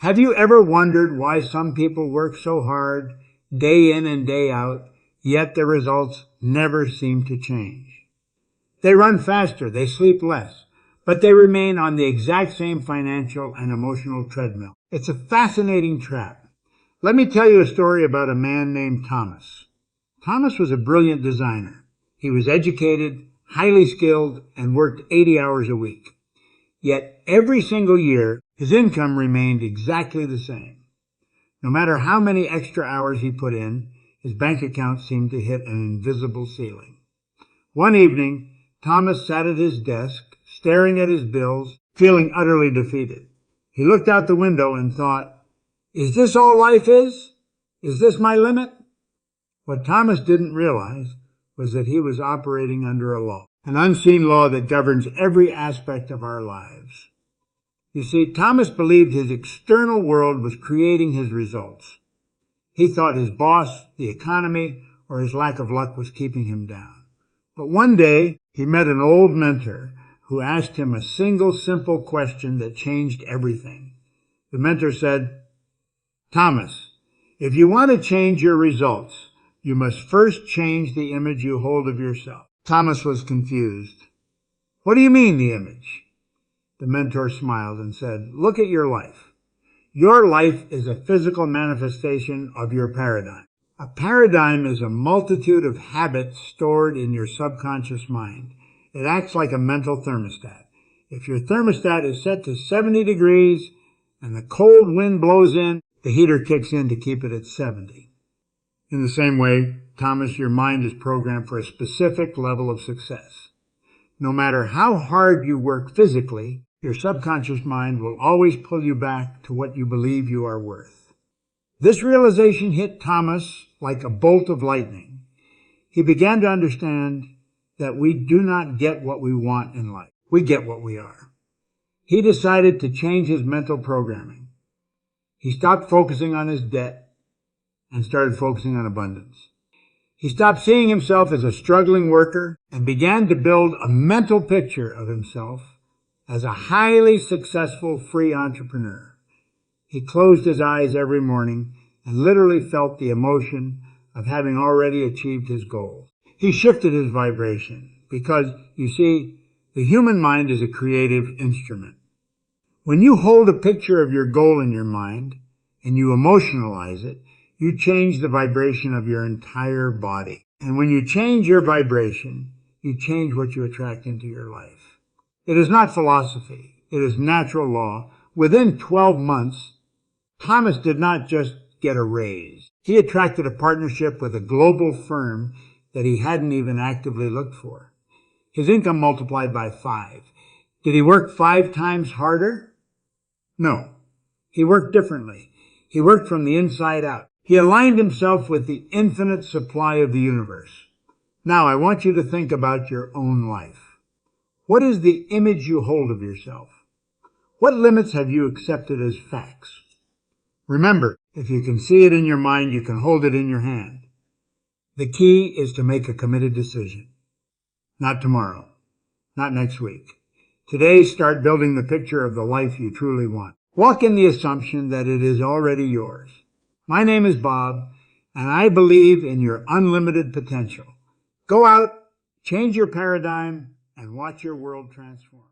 Have you ever wondered why some people work so hard, day in and day out, yet the results never seem to change? They run faster, they sleep less, but they remain on the exact same financial and emotional treadmill. It's a fascinating trap. Let me tell you a story about a man named Thomas. Thomas was a brilliant designer. He was educated, highly skilled, and worked 80 hours a week. Yet every single year, his income remained exactly the same. No matter how many extra hours he put in, his bank account seemed to hit an invisible ceiling. One evening, Thomas sat at his desk, staring at his bills, feeling utterly defeated. He looked out the window and thought, "Is this all life is? Is this my limit?" What Thomas didn't realize was that he was operating under a law, an unseen law that governs every aspect of our lives. You see, Thomas believed his external world was creating his results. He thought his boss, the economy, or his lack of luck was keeping him down. But one day, he met an old mentor who asked him a single simple question that changed everything. The mentor said, "Thomas, if you want to change your results, you must first change the image you hold of yourself." Thomas was confused. "What do you mean, the image?" The mentor smiled and said, "Look at your life. Your life is a physical manifestation of your paradigm. A paradigm is a multitude of habits stored in your subconscious mind. It acts like a mental thermostat. If your thermostat is set to 70 degrees and the cold wind blows in, the heater kicks in to keep it at 70. In the same way, Thomas, your mind is programmed for a specific level of success. No matter how hard you work physically, your subconscious mind will always pull you back to what you believe you are worth. This realization hit Thomas like a bolt of lightning. He began to understand that we do not get what we want in life. We get what we are. He decided to change his mental programming. He stopped focusing on his debt and started focusing on abundance. He stopped seeing himself as a struggling worker and began to build a mental picture of himself as a highly successful free entrepreneur. He closed his eyes every morning and literally felt the emotion of having already achieved his goal. He shifted his vibration because, you see, the human mind is a creative instrument. When you hold a picture of your goal in your mind and you emotionalize it, you change the vibration of your entire body. And when you change your vibration, you change what you attract into your life. It is not philosophy. It is natural law. Within 12 months, Thomas did not just get a raise. He attracted a partnership with a global firm that he hadn't even actively looked for. His income multiplied by 5. Did he work 5 times harder? No. He worked differently. He worked from the inside out. He aligned himself with the infinite supply of the universe. Now, I want you to think about your own life. What is the image you hold of yourself? What limits have you accepted as facts? Remember, if you can see it in your mind, you can hold it in your hand. The key is to make a committed decision. Not tomorrow. Not next week. Today, start building the picture of the life you truly want. Walk in the assumption that it is already yours. My name is Bob, and I believe in your unlimited potential. Go out, change your paradigm, and watch your world transform.